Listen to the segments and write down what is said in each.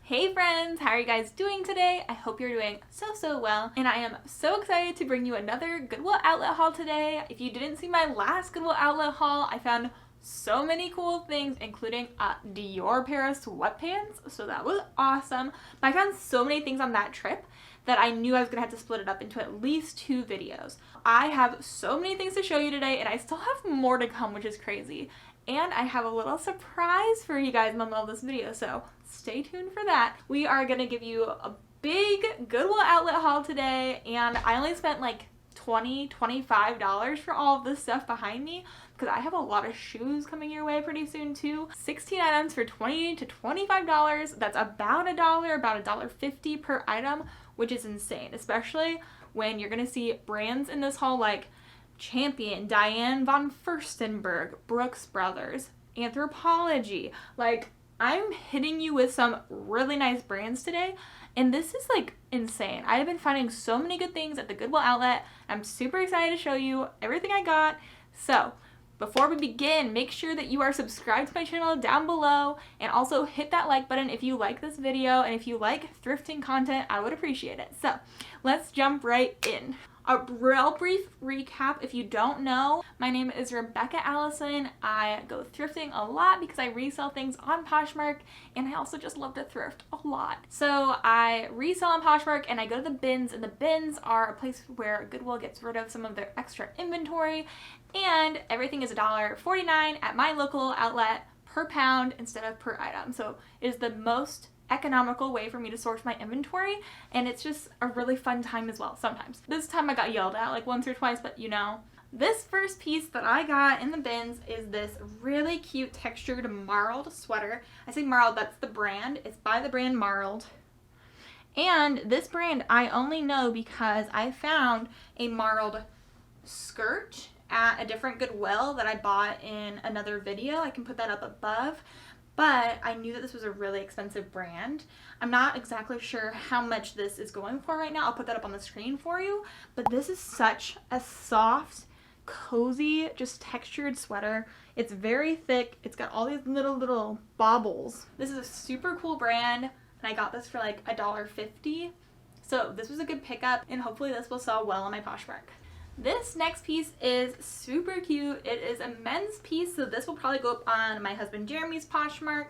Hey friends, how are you guys doing today? I hope you're doing so well, and I am so excited to bring you another Goodwill Outlet haul today. If you didn't see my last Goodwill Outlet haul, I found so many cool things, including a Dior pair of sweatpants, so that was awesome. But I found so many things on that trip that I knew I was gonna have to split it up into at least 2 videos. I have so many things to show you today, and I still have more to come, which is crazy. And I have a little surprise for you guys in the middle of this video, so stay tuned for that. We are gonna give you a big Goodwill Outlet haul today, and I only spent like $25 for all of this stuff behind me because I have a lot of shoes coming your way pretty soon too. 16 items for $20 to $25. That's about about $1.50 per item, which is insane, especially when you're gonna see brands in this haul like Champion, Diane von Furstenberg, Brooks Brothers, Anthropologie. Like, I'm hitting you with some really nice brands today, and this is like insane. I have been finding so many good things at the Goodwill Outlet. I'm super excited to show you everything I got. So before we begin, make sure that you are subscribed to my channel down below, and also hit that like button if you like this video, and if you like thrifting content, I would appreciate it. So let's jump right in. A real brief recap, if you don't know, my name is Rebecca Allison. I go thrifting a lot because I resell things on Poshmark, and I also just love to thrift a lot. So I resell on Poshmark, and I go to the bins, and the bins are a place where Goodwill gets rid of some of their extra inventory, and everything is $1.49 at my local outlet per pound instead of per item. So it is the most economical way for me to source my inventory, and it's just a really fun time as well sometimes. This time I got yelled at like once or twice, but you know. This first piece that I got in the bins is this really cute textured marled sweater. I say marled, that's the brand. It's by the brand Marled. And this brand I only know because I found a marled skirt at a different Goodwill that I bought in another video. I can put that up above. But I knew that this was a really expensive brand. I'm not exactly sure how much this is going for right now. I'll put that up on the screen for you. But this is such a soft, cozy, just textured sweater. It's very thick. It's got all these little baubles. This is a super cool brand, and I got this for like $1.50. So this was a good pickup, and hopefully this will sell well on my Poshmark. This next piece is super cute. It is a men's piece, so this will probably go up on my husband Jeremy's Poshmark.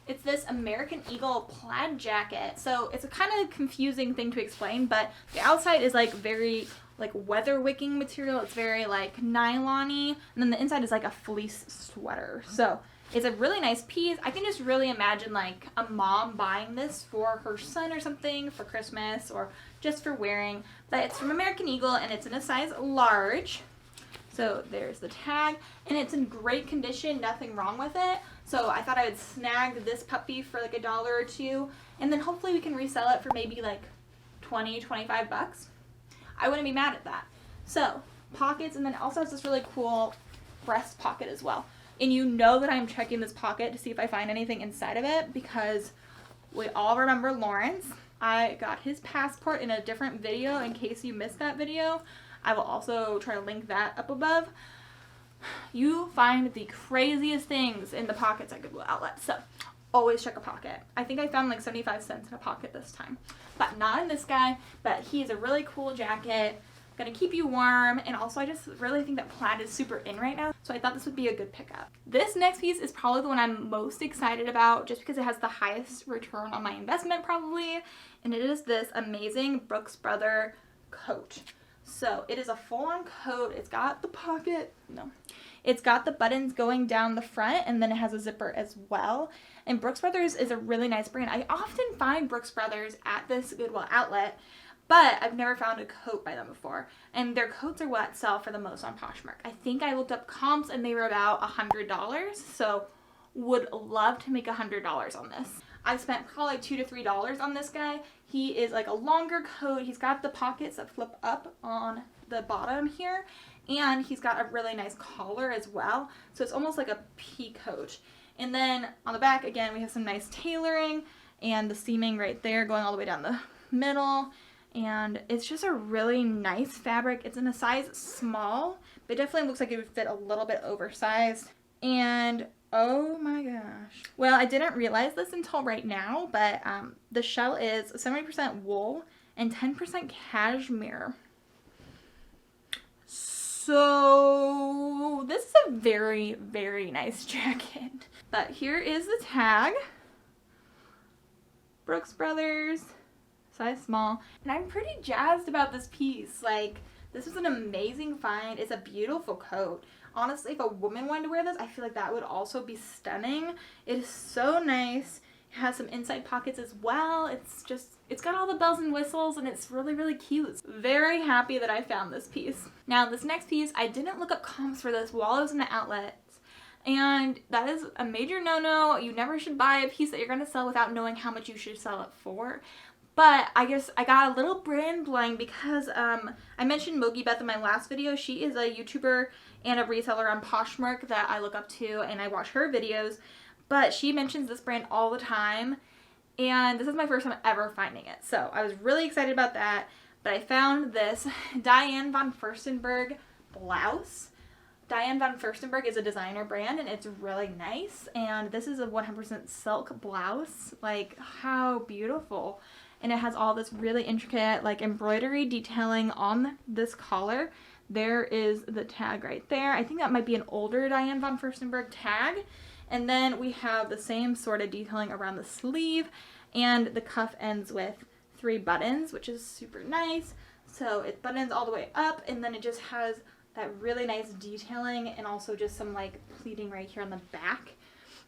It's this American Eagle plaid jacket. So it's a kind of confusing thing to explain, but the outside is like very like weather wicking material. It's very like nylon-y, and then the inside is like a fleece sweater. So it's a really nice piece. I can just really imagine like a mom buying this for her son or something for Christmas or just for wearing. But it's from American Eagle, and it's in a size large. So there's the tag, and it's in great condition, nothing wrong with it. So I thought I would snag this puppy for like $1 or $2, and then hopefully we can resell it for maybe like 20, 25 bucks. I wouldn't be mad at that. So pockets, and then it also has this really cool breast pocket as well. And you know that I'm checking this pocket to see if I find anything inside of it, because we all remember Lawrence. I got his passport in a different video in case you missed that video. I will also try to link that up above. You find the craziest things in the pockets at Goodwill Outlet, so always check a pocket. I think I found like 75 cents in a pocket this time, but not in this guy. But he is a really cool jacket. Gonna keep you warm, and also I just really think that plaid is super in right now, so I thought this would be a good pickup. This next piece is probably the one I'm most excited about just because it has the highest return on my investment probably, and it is this amazing Brooks Brothers coat. So it is a full-on coat. It's got the pocket, it's got the buttons going down the front, and then it has a zipper as well. And Brooks Brothers is a really nice brand. I often find Brooks Brothers at this Goodwill Outlet, but I've never found a coat by them before. And their coats are what sell for the most on Poshmark. I think I looked up comps, and they were about $100. So would love to make $100 on this. I spent probably $2 to $3 on this guy. He is like a longer coat. He's got the pockets that flip up on the bottom here, and he's got a really nice collar as well. So it's almost like a pea coat. And then on the back, again, we have some nice tailoring and the seaming right there going all the way down the middle. And it's just a really nice fabric. It's in a size small, but it definitely looks like it would fit a little bit oversized. And Oh my gosh. Well, I didn't realize this until right now, but the shell is 70% wool and 10% cashmere. So this is a very, very nice jacket. But here is the tag. Brooks Brothers, size small. And I'm pretty jazzed about this piece. Like, this was an amazing find. It's a beautiful coat. Honestly, if a woman wanted to wear this, I feel like that would also be stunning. It is so nice. It has some inside pockets as well. It's got all the bells and whistles, and it's really, really cute. Very happy that I found this piece. Now, this next piece, I didn't look up comps for this while I was in the outlets, and that is a major no-no. You never should buy a piece that you're gonna sell without knowing how much you should sell it for. But I guess I got a little brand blind because I mentioned Mogi Beth in my last video. She is a YouTuber and a reseller on Poshmark that I look up to, and I watch her videos. But she mentions this brand all the time, and this is my first time ever finding it. So I was really excited about that. But I found this Diane von Furstenberg blouse. Diane von Furstenberg is a designer brand, and it's really nice. And this is a 100% silk blouse. Like, how beautiful. And it has all this really intricate like embroidery detailing on this collar. There is the tag right there. I think that might be an older Diane von Furstenberg tag. And then we have the same sort of detailing around the sleeve, and the cuff ends with 3 buttons, which is super nice. So it buttons all the way up, and then it just has that really nice detailing and also just some like pleating right here on the back.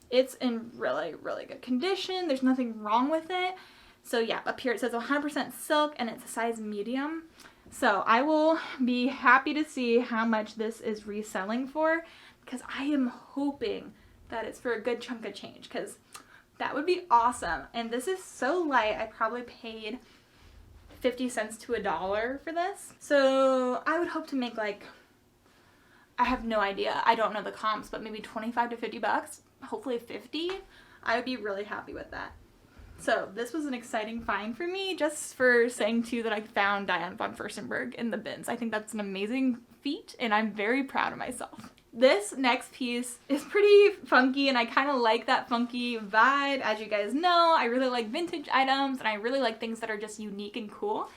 It's in really, really good condition. There's nothing wrong with it. So yeah, up here it says 100% silk, and it's a size medium. So I will be happy to see how much this is reselling for, because I am hoping that it's for a good chunk of change, because that would be awesome. And this is so light, I probably paid 50 cents to $1 for this. So I would hope to make like, I have no idea, I don't know the comps, but maybe 25 to 50 bucks, hopefully 50. I would be really happy with that. So this was an exciting find for me, just for saying too that I found Diane von Furstenberg in the bins. I think that's an amazing feat, and I'm very proud of myself. This next piece is pretty funky, and I kind of like that funky vibe. As you guys know, I really like vintage items, and I really like things that are just unique and cool.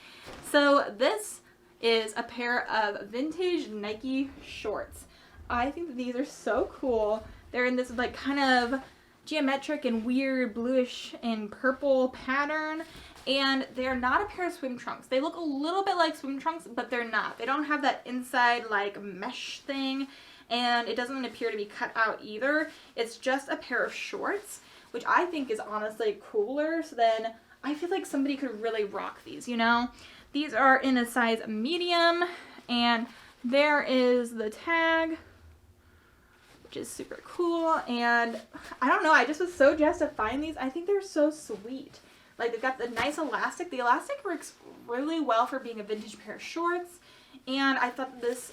So this is a pair of vintage Nike shorts. I think that these are so cool. They're in this like kind of geometric and weird bluish and purple pattern, and they're not a pair of swim trunks. They look a little bit like swim trunks, but they're not. They don't have that inside like mesh thing, and it doesn't appear to be cut out either. It's just a pair of shorts, which I think is honestly cooler. So then I feel like somebody could really rock these, you know? These are in a size medium, and there is the tag, which is super cool. And I don't know, I just was so jazzed to find these. I think they're so sweet. Like, they've got the nice elastic. The elastic works really well for being a vintage pair of shorts, and I thought this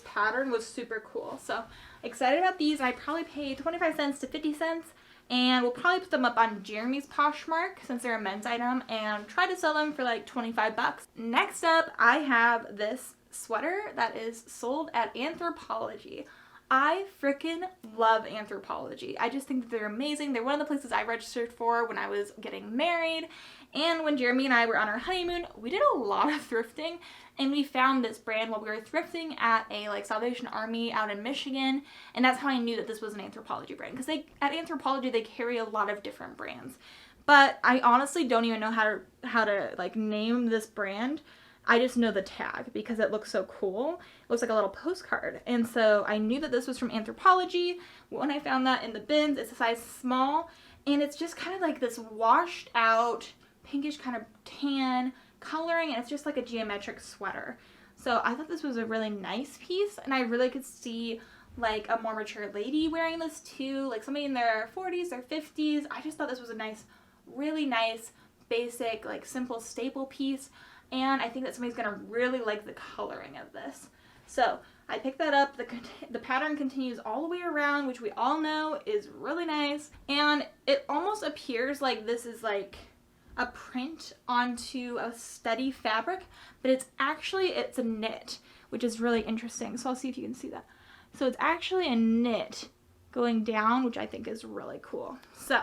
pattern was super cool. So excited about these. I probably paid 25 cents to 50 cents, and we'll probably put them up on Jeremy's Poshmark since they're a men's item, and try to sell them for like 25 bucks. Next up, I have this sweater that is sold at Anthropologie. I freaking love Anthropologie. I just think that they're amazing. They're one of the places I registered for when I was getting married. And when Jeremy and I were on our honeymoon, we did a lot of thrifting, and we found this brand while we were thrifting at a like Salvation Army out in Michigan. And that's how I knew that this was an Anthropologie brand, because at Anthropologie they carry a lot of different brands. But I honestly don't even know how to like name this brand. I just know the tag because it looks so cool. It looks like a little postcard. And so I knew that this was from Anthropologie. When I found that in the bins, it's a size small, and it's just kind of like this washed out pinkish kind of tan coloring, and it's just like a geometric sweater. So I thought this was a really nice piece, and I really could see like a more mature lady wearing this too, like somebody in their 40s or 50s. I just thought this was a nice, really nice, basic, like simple staple piece. And I think that somebody's going to really like the coloring of this. So I picked that up. The pattern continues all the way around, which we all know is really nice. And it almost appears like this is like a print onto a steady fabric, but it's a knit, which is really interesting. So I'll see if you can see that. So it's actually a knit going down, which I think is really cool. So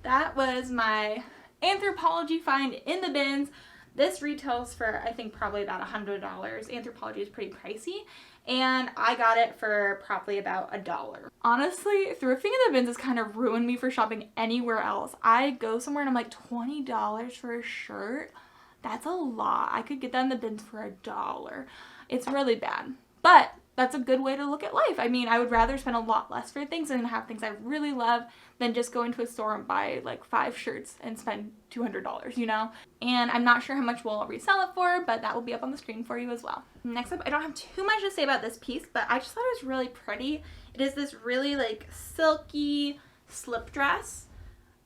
that was my Anthropologie find in the bins. This retails for, I think, probably about $100. Anthropologie is pretty pricey, and I got it for probably about $1. Honestly, thrifting in the bins has kind of ruined me for shopping anywhere else. I go somewhere and I'm like, $20 for a shirt? That's a lot. I could get that in the bins for $1. It's really bad, but that's a good way to look at life. I mean, I would rather spend a lot less for things and have things I really love than just go into a store and buy like 5 shirts and spend $200, you know? And I'm not sure how much we'll resell it for, but that will be up on the screen for you as well. Next up, I don't have too much to say about this piece, but I just thought it was really pretty. It is this really like silky slip dress.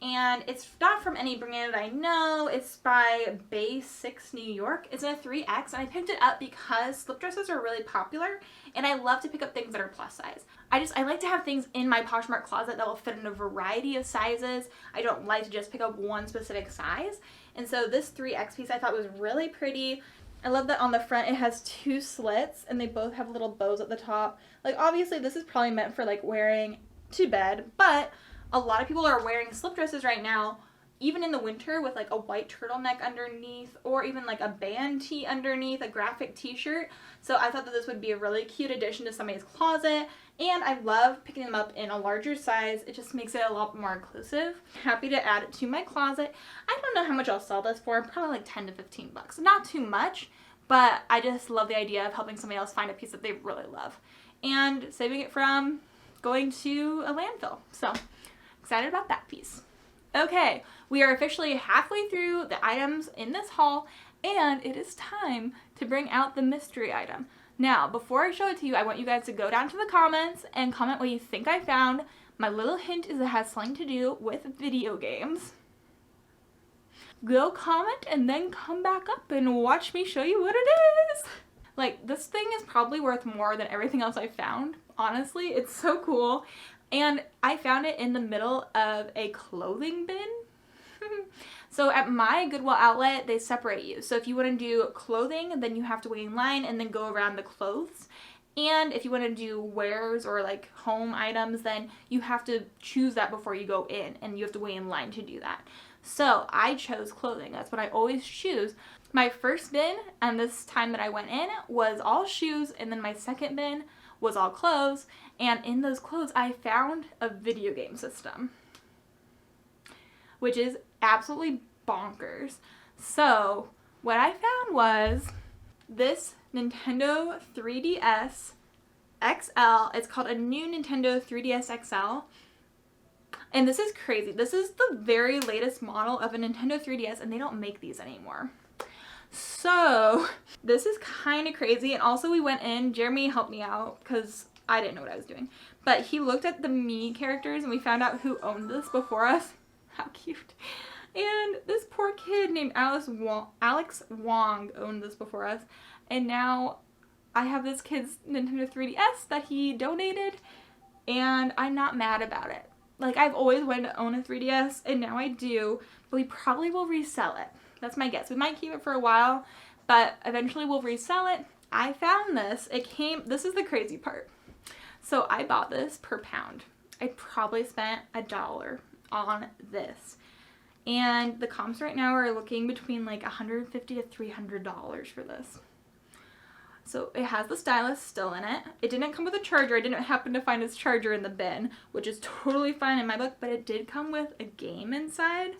And it's not from any brand I know. It's by Bay 6 New York. It's a 3X, and I picked it up because slip dresses are really popular, and I love to pick up things that are plus size. I like to have things in my Poshmark closet that will fit in a variety of sizes. I don't like to just pick up one specific size. And so this 3X piece I thought was really pretty. I love that on the front it has 2 slits, and they both have little bows at the top. Like, obviously this is probably meant for like wearing to bed, but a lot of people are wearing slip dresses right now, even in the winter, with like a white turtleneck underneath, or even like a band tee underneath, a graphic t-shirt. So I thought that this would be a really cute addition to somebody's closet, and I love picking them up in a larger size. It just makes it a lot more inclusive. Happy to add it to my closet. I don't know how much I'll sell this for, probably like 10 to 15 bucks. Not too much, but I just love the idea of helping somebody else find a piece that they really love and saving it from going to a landfill. So excited about that piece. Okay, we are officially halfway through the items in this haul, and it is time to bring out the mystery item. Now, before I show it to you, I want you guys to go down to the comments and comment what you think I found. My little hint is it has something to do with video games. Go comment and then come back up and watch me show you what it is. Like, this thing is probably worth more than everything else I found. Honestly, it's so cool. And I found it in the middle of a clothing bin. So at my Goodwill outlet, they separate you. So if you want to do clothing, then you have to wait in line and then go around the clothes. And if you want to do wares or like home items, then you have to choose that before you go in, and you have to wait in line to do that. So I chose clothing. That's what I always choose. My first bin, and this time that I went in, was all shoes, and then my second bin was all clothes, and in those clothes I found a video game system, which is absolutely bonkers. So what I found was this Nintendo 3DS XL. It's called a new Nintendo 3DS XL, and this is crazy. This is the very latest model of a Nintendo 3DS, and they don't make these anymore. So this is kind of crazy. And also we went in, Jeremy helped me out because I didn't know what I was doing, but he looked at the Mii characters and we found out who owned this before us. How cute. And this poor kid named Alex Wong owned this before us, and now I have this kid's Nintendo 3DS that he donated, and I'm not mad about it. Like, I've always wanted to own a 3DS, and now I do, but we probably will resell it. That's my guess. We might keep it for a while, but eventually we'll resell it. I found this. This is the crazy part. So I bought this per pound. I probably spent $1 on this. And the comps right now are looking between like $150 to $300 for this. So it has the stylus still in it. It didn't come with a charger. I didn't happen to find its charger in the bin, which is totally fine in my book, but it did come with a game inside.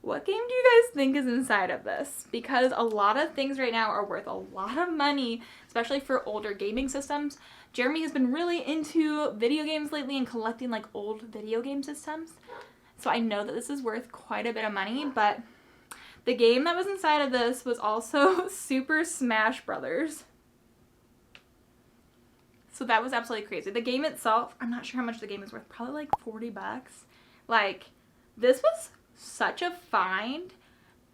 What game do you guys think is inside of this? Because a lot of things right now are worth a lot of money, especially for older gaming systems. Jeremy has been really into video games lately and collecting like old video game systems. So I know that this is worth quite a bit of money, but the game that was inside of this was also Super Smash Brothers. So that was absolutely crazy. The game itself, I'm not sure how much the game is worth, probably like 40 bucks. Like, this was such a find,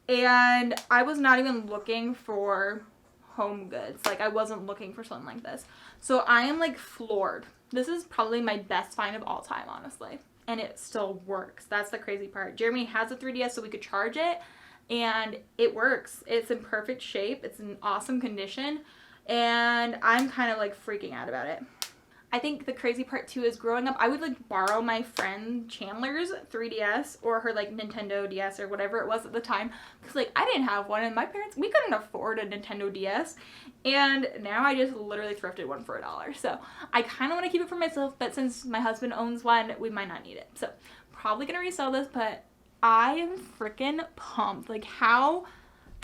and I was not even looking for home goods. Like, I wasn't looking for something like this. So I am like floored. This is probably my best find of all time, honestly. And it still works. That's the crazy part. Jeremy has a 3DS so we could charge it, and it works. It's in perfect shape. It's in awesome condition, and I'm kind of like freaking out about it. I think the crazy part too is growing up, I would like borrow my friend Chandler's 3DS or her like Nintendo DS or whatever it was at the time, because like I didn't have one and my parents, we couldn't afford a Nintendo DS, and now I just literally thrifted one for $1. So I kind of want to keep it for myself, but since my husband owns one, we might not need it. So probably gonna resell this, but I am freaking pumped. Like how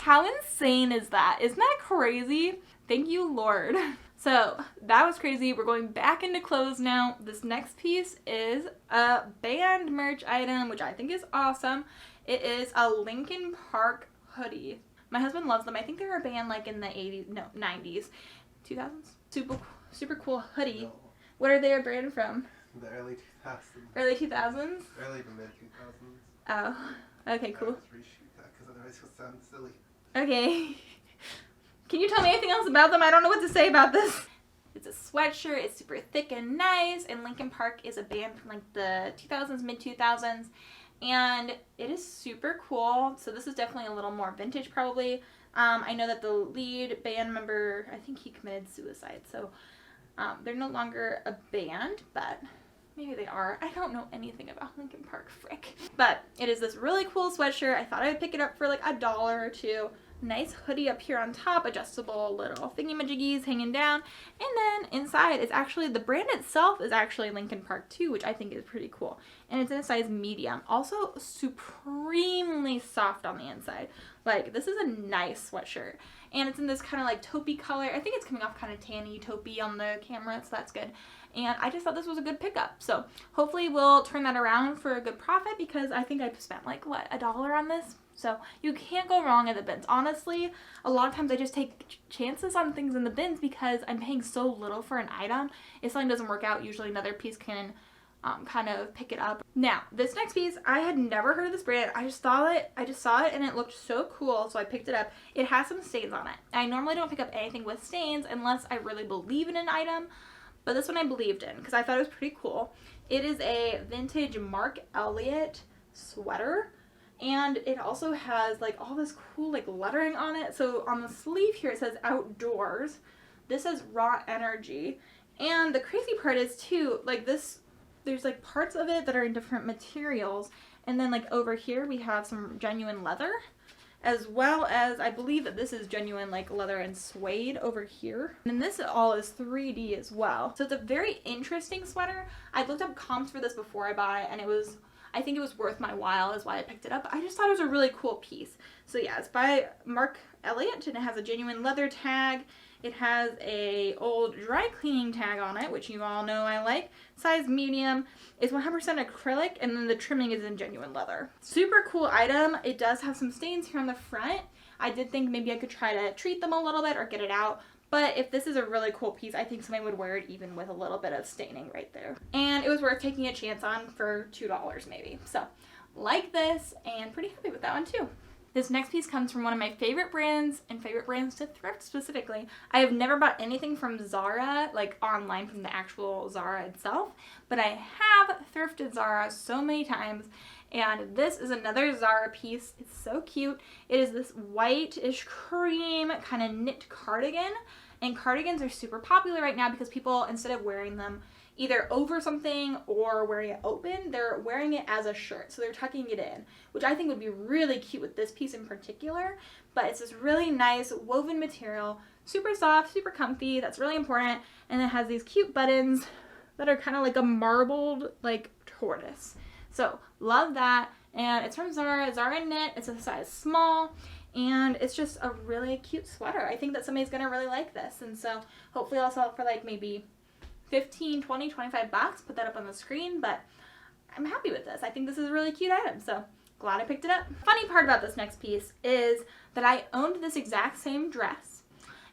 insane is that? Isn't that crazy? Thank you, Lord. So that was crazy. We're going back into clothes now. This next piece is a band merch item, which I think is awesome. It is a Linkin Park hoodie. My husband loves them. I think they were a band like in the 90s, 2000s. Super cool hoodie. No. What are they a brand from? The early 2000s. Early 2000s? Early to mid 2000s. Oh, okay, cool. Let's reshoot that because otherwise it'll sound silly. Okay. Can you tell me anything else about them? I don't know what to say about this. It's a sweatshirt. It's super thick and nice. And Linkin Park is a band from like the 2000s, mid 2000s. And it is super cool. So this is definitely a little more vintage probably. I know that the lead band member, I think he committed suicide. So they're no longer a band, but maybe they are. I don't know anything about Linkin Park, frick. But it is this really cool sweatshirt. I thought I would pick it up for like $1 or $2. Nice hoodie up here on top, adjustable little thingy-majiggies hanging down, and then inside is actually, the brand itself is actually Linkin Park too, which I think is pretty cool, and it's in a size medium. Also supremely soft on the inside. Like, this is a nice sweatshirt, and it's in this kind of like taupey color. I think it's coming off kind of tanny taupey on the camera, so that's good. And I just thought this was a good pickup, so hopefully we'll turn that around for a good profit, because I think I spent like what, $1 on this. So you can't go wrong at the bins. Honestly, a lot of times I just take chances on things in the bins because I'm paying so little for an item. If something doesn't work out, usually another piece can kind of pick it up. Now, this next piece, I had never heard of this brand. I just saw it and it looked so cool, so I picked it up. It has some stains on it. I normally don't pick up anything with stains unless I really believe in an item, but this one I believed in because I thought it was pretty cool. It is a vintage Mark Elliott sweater. And it also has like all this cool like lettering on it. So on the sleeve here it says outdoors. This says raw energy. And the crazy part is too, like this, there's like parts of it that are in different materials. And then like over here we have some genuine leather, as well as I believe that this is genuine like leather and suede over here. And this all is 3D as well. So it's a very interesting sweater. I looked up comps for this before I bought it, and I think it was worth my while, is why I picked it up. I just thought it was a really cool piece. So yeah, it's by Mark Elliott, and it has a genuine leather tag. It has a old dry cleaning tag on it, which you all know I like. Size medium. It's 100% acrylic, and then the trimming is in genuine leather. Super cool item. It does have some stains here on the front. I did think maybe I could try to treat them a little bit or get it out. But if this is a really cool piece, I think somebody would wear it even with a little bit of staining right there. And it was worth taking a chance on for $2 maybe. So, like this, and pretty happy with that one too. This next piece comes from one of my favorite brands, and favorite brands to thrift specifically. I have never bought anything from Zara, like online from the actual Zara itself, but I have thrifted Zara so many times. And this is another Zara piece. It's so cute. It is this whitish cream kind of knit cardigan. And cardigans are super popular right now because people, instead of wearing them either over something or wearing it open, they're wearing it as a shirt. So they're tucking it in, which I think would be really cute with this piece in particular. But it's this really nice woven material, super soft, super comfy. That's really important. And it has these cute buttons that are kind of like a marbled like tortoise. So love that, and it's from Zara. Zara knit. It's a size small, and it's just a really cute sweater. I think that somebody's gonna really like this, and so hopefully I'll sell it for like maybe 15, 20, 25 bucks. Put that up on the screen, but I'm happy with this. I think this is a really cute item, so glad I picked it up. Funny part about this next piece is that I owned this exact same dress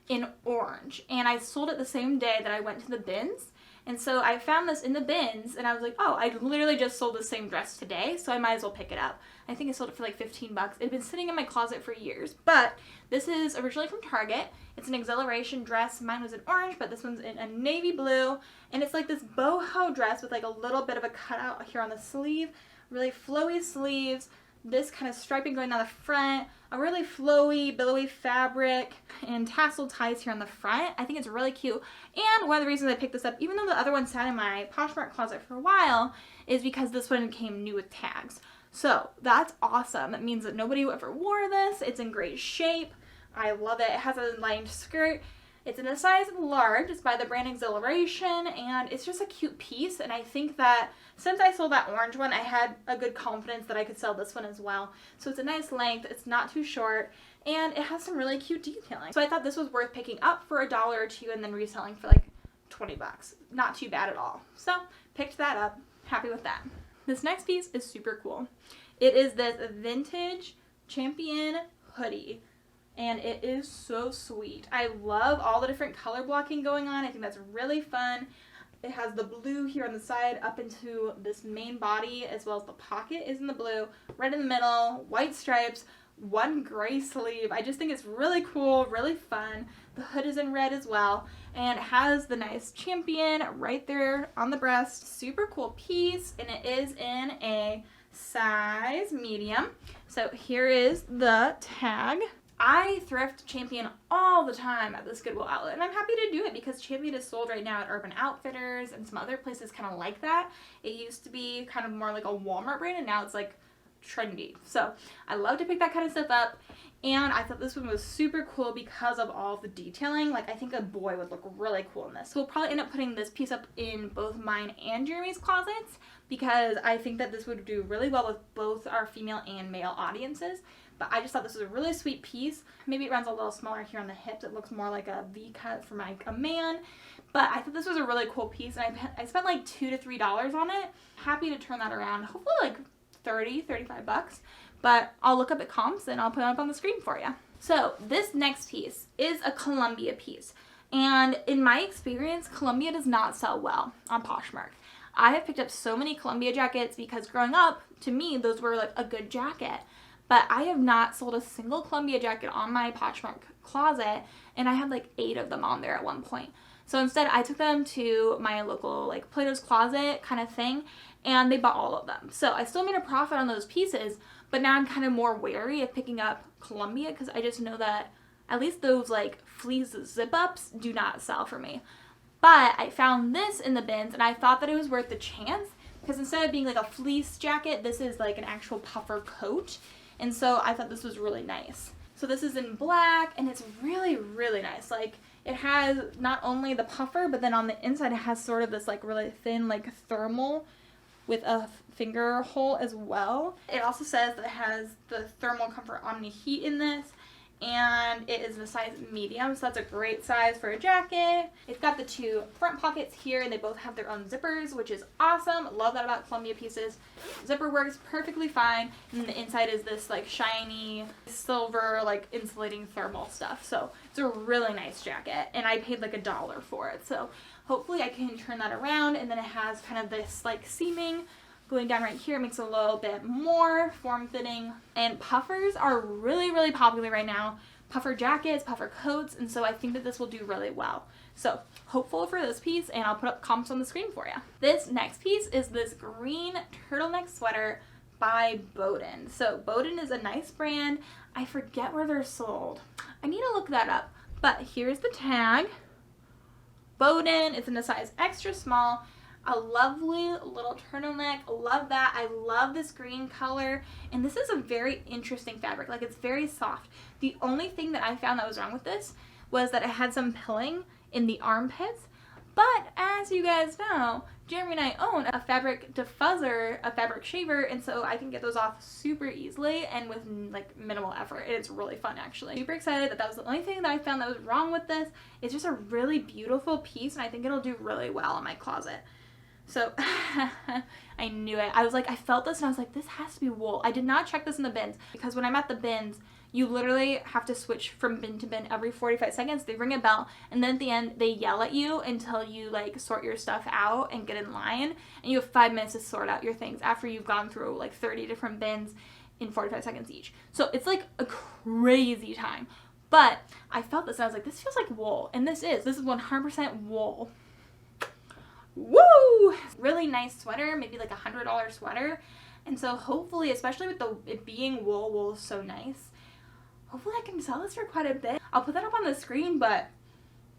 in orange, and I sold it the same day that I went to the bins. And so I found this in the bins, and I was like, oh, I literally just sold the same dress today, so I might as well pick it up. I think I sold it for like 15 bucks. It had been sitting in my closet for years, but this is originally from Target. It's an exhilaration dress. Mine was in orange, but this one's in a navy blue, and it's like this boho dress with like a little bit of a cutout here on the sleeve, really flowy sleeves, this kind of striping going down the front, a really flowy, billowy fabric, and tassel ties here on the front. I think it's really cute. And one of the reasons I picked this up, even though the other one sat in my Poshmark closet for a while, is because this one came new with tags. So that's awesome. It means that nobody ever wore this. It's in great shape. I love it. It has a lined skirt. It's in a size large. It's by the brand Exhilaration, and it's just a cute piece. And I think that since I sold that orange one, I had a good confidence that I could sell this one as well. So it's a nice length. It's not too short, and it has some really cute detailing. So I thought this was worth picking up for $1 or $2 and then reselling for like 20 bucks. Not too bad at all. So picked that up. Happy with that. This next piece is super cool. It is this vintage Champion hoodie. And it is so sweet. I love all the different color blocking going on. I think that's really fun. It has the blue here on the side up into this main body, as well as the pocket is in the blue, red in the middle, white stripes, one gray sleeve. I just think it's really cool, really fun. The hood is in red as well, and it has the nice Champion right there on the breast. Super cool piece, and it is in a size medium. So here is the tag. I thrift Champion all the time at this Goodwill outlet, and I'm happy to do it because Champion is sold right now at Urban Outfitters and some other places kind of like that. It used to be kind of more like a Walmart brand, and now it's like trendy. So I love to pick that kind of stuff up, and I thought this one was super cool because of all of the detailing. Like, I think a boy would look really cool in this. So we'll probably end up putting this piece up in both mine and Jeremy's closets because I think that this would do really well with both our female and male audiences. But I just thought this was a really sweet piece. Maybe it runs a little smaller here on the hips. It looks more like a V cut for a man. But I thought this was a really cool piece, and I spent like $2 to $3 on it. Happy to turn that around. Hopefully like 30, 35 bucks. But I'll look up at comps and I'll put it up on the screen for you. So this next piece is a Columbia piece. And in my experience, Columbia does not sell well on Poshmark. I have picked up so many Columbia jackets because growing up, to me, those were like a good jacket. But I have not sold a single Columbia jacket on my Poshmark closet, and I had like 8 of them on there at one point. So instead, I took them to my local like Plato's Closet kind of thing, and they bought all of them. So I still made a profit on those pieces, but now I'm kind of more wary of picking up Columbia because I just know that at least those like fleece zip-ups do not sell for me. But I found this in the bins, and I thought that it was worth the chance because instead of being like a fleece jacket, this is like an actual puffer coat. And so I thought this was really nice. So this is in black, and it's really, really nice. Like, it has not only the puffer, but then on the inside it has sort of this like really thin like thermal with a finger hole as well. It also says that it has the thermal comfort omni heat in this, and it is the size medium, so that's a great size for a jacket. It's got the 2 front pockets here, and they both have their own zippers, which is awesome. Love that about Columbia pieces. Zipper works perfectly fine, and then the inside is this like shiny silver like insulating thermal stuff. So it's a really nice jacket, and I paid like $1 for it. So hopefully I can turn that around, and then it has kind of this like seaming going down right here. Makes it a little bit more form-fitting. And puffers are really, really popular right now. Puffer jackets, puffer coats, and so I think that this will do really well. So hopeful for this piece, and I'll put up comps on the screen for you. This next piece is this green turtleneck sweater by Boden. So Boden is a nice brand. I forget where they're sold. I need to look that up. But here's the tag. Boden, it's in a size extra small. A lovely little turtleneck. Love that. I love this green color. And this is a very interesting fabric. Like, it's very soft. The only thing that I found that was wrong with this was that it had some pilling in the armpits. But as you guys know, Jeremy and I own a fabric defuzzer, a fabric shaver, and so I can get those off super easily and with like minimal effort. It's really fun, actually. Super excited that that was the only thing that I found that was wrong with this. It's just a really beautiful piece, and I think it'll do really well in my closet. So I knew it. I was like, I felt this and I was like, this has to be wool. I did not check this in the bins because when I'm at the bins, you literally have to switch from bin to bin every 45 seconds. They ring a bell, and then at the end they yell at you until you like sort your stuff out and get in line, and you have 5 minutes to sort out your things after you've gone through like 30 different bins in 45 seconds each. So it's like a crazy time. But I felt this and I was like, this feels like wool, and this is 100% wool. Woo! Really nice sweater, maybe like $100 sweater. And so hopefully, especially with it being wool is so nice. Hopefully I can sell this for quite a bit. I'll put that up on the screen, but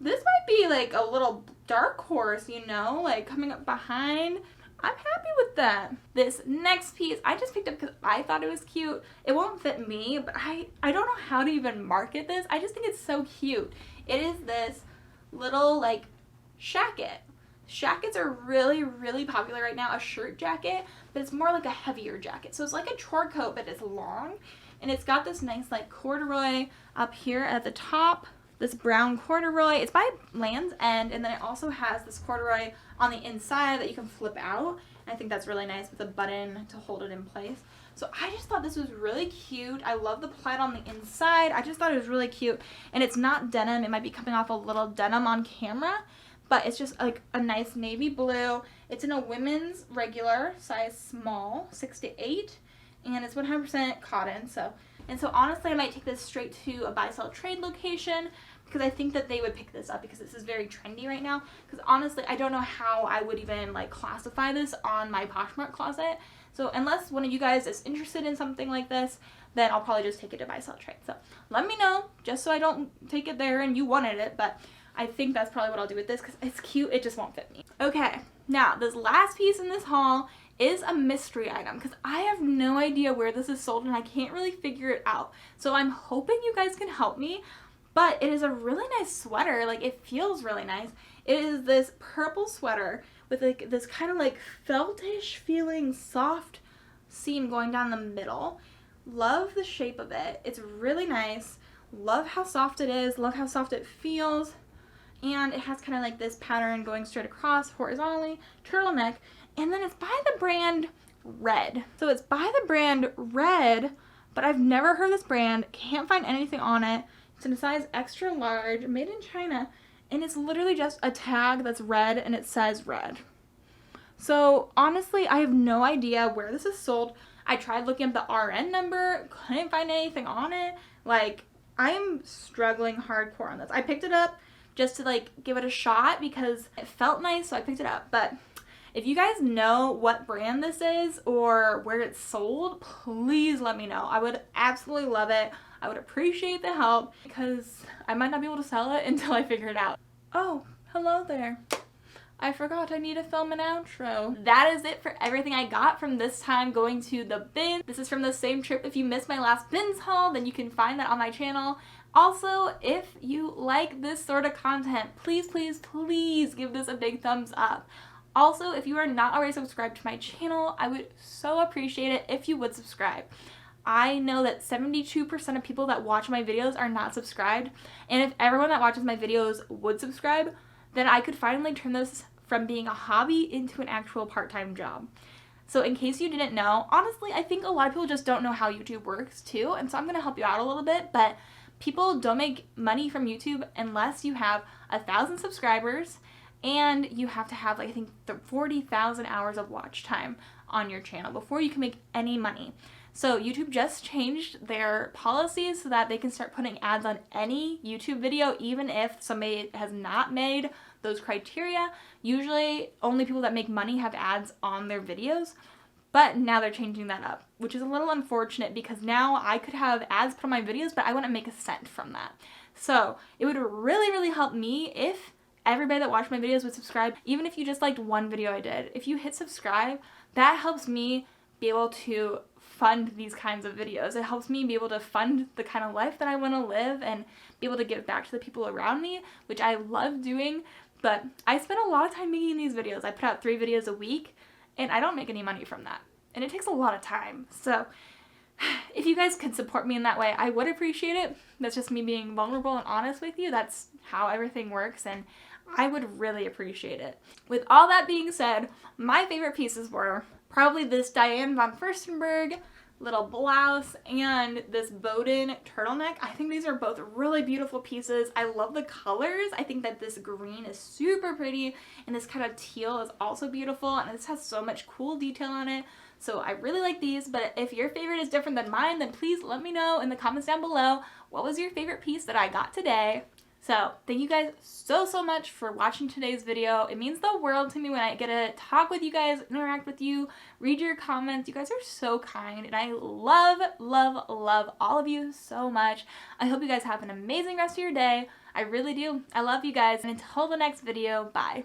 this might be like a little dark horse, you know, like coming up behind. I'm happy with that. This next piece I just picked up because I thought it was cute. It won't fit me, but I don't know how to even market this. I just think it's so cute. It is this little like shacket. Shackets are really, really popular right now. A shirt jacket, but it's more like a heavier jacket. So it's like a chore coat, but it's long. And it's got this nice like corduroy up here at the top. This brown corduroy. It's by Land's End, and then it also has this corduroy on the inside that you can flip out. And I think that's really nice with a button to hold it in place. So I just thought this was really cute. I love the plaid on the inside. I just thought it was really cute. And it's not denim. It might be coming off a little denim on camera, but it's just like a nice navy blue. It's in a women's regular size small, 6 to 8, and it's 100% cotton. And so honestly, I might take this straight to a buy sell trade location because I think that they would pick this up because this is very trendy right now. Because honestly, I don't know how I would even like classify this on my Poshmark closet. So unless one of you guys is interested in something like this, then I'll probably just take it to buy sell trade. So let me know, just so I don't take it there and you wanted it, but I think that's probably what I'll do with this because it's cute. It just won't fit me. Okay, now this last piece in this haul is a mystery item because I have no idea where this is sold and I can't really figure it out. So I'm hoping you guys can help me, but it is a really nice sweater. Like, it feels really nice. It is this purple sweater with like this kind of like feltish feeling soft seam going down the middle. Love the shape of it. It's really nice. Love how soft it is. Love how soft it feels. And it has kind of like this pattern going straight across horizontally, turtleneck. And then it's by the brand Red. So it's by the brand Red, but I've never heard of this brand. Can't find anything on it. It's in a size extra large, made in China. And it's literally just a tag that's red and it says Red. So honestly, I have no idea where this is sold. I tried looking up the RN number, couldn't find anything on it. Like, I'm struggling hardcore on this. I picked it up just to like give it a shot because it felt nice, so I picked it up. But if you guys know what brand this is or where it's sold, please let me know. I would absolutely love it. I would appreciate the help because I might not be able to sell it until I figure it out. Oh, hello there. I forgot I need to film an outro. That is it for everything I got from this time going to the bin. This is from the same trip. If you missed my last bins haul, then you can find that on my channel. Also, if you like this sort of content, please, please, please give this a big thumbs up. Also, if you are not already subscribed to my channel, I would so appreciate it if you would subscribe. I know that 72% of people that watch my videos are not subscribed, and if everyone that watches my videos would subscribe, then I could finally turn this from being a hobby into an actual part-time job. So in case you didn't know, honestly, I think a lot of people just don't know how YouTube works too, and so I'm going to help you out a little bit, but people don't make money from YouTube unless you have 1,000 subscribers and you have to have, like, I think 40,000 hours of watch time on your channel before you can make any money. So YouTube just changed their policies so that they can start putting ads on any YouTube video, even if somebody has not made those criteria. Usually only people that make money have ads on their videos, but now they're changing that up, which is a little unfortunate because now I could have ads put on my videos, but I wouldn't make a cent from that. So it would really, really help me if everybody that watched my videos would subscribe. Even if you just liked one video I did, if you hit subscribe, that helps me be able to fund these kinds of videos. It helps me be able to fund the kind of life that I want to live and be able to give back to the people around me, which I love doing. But I spend a lot of time making these videos. I put out 3 videos a week and I don't make any money from that. And it takes a lot of time. So if you guys could support me in that way, I would appreciate it. That's just me being vulnerable and honest with you. That's how everything works, and I would really appreciate it. With all that being said, my favorite pieces were probably this Diane von Furstenberg little blouse and this Boden turtleneck. I think these are both really beautiful pieces. I love the colors. I think that this green is super pretty and this kind of teal is also beautiful, and this has so much cool detail on it. So I really like these, but if your favorite is different than mine, then please let me know in the comments down below. What was your favorite piece that I got today? So thank you guys so much for watching today's video. It means the world to me when I get to talk with you guys, interact with you, read your comments. You guys are so kind, and I love all of you so much. I hope you guys have an amazing rest of your day. I really do. I love you guys, and until the next video, bye.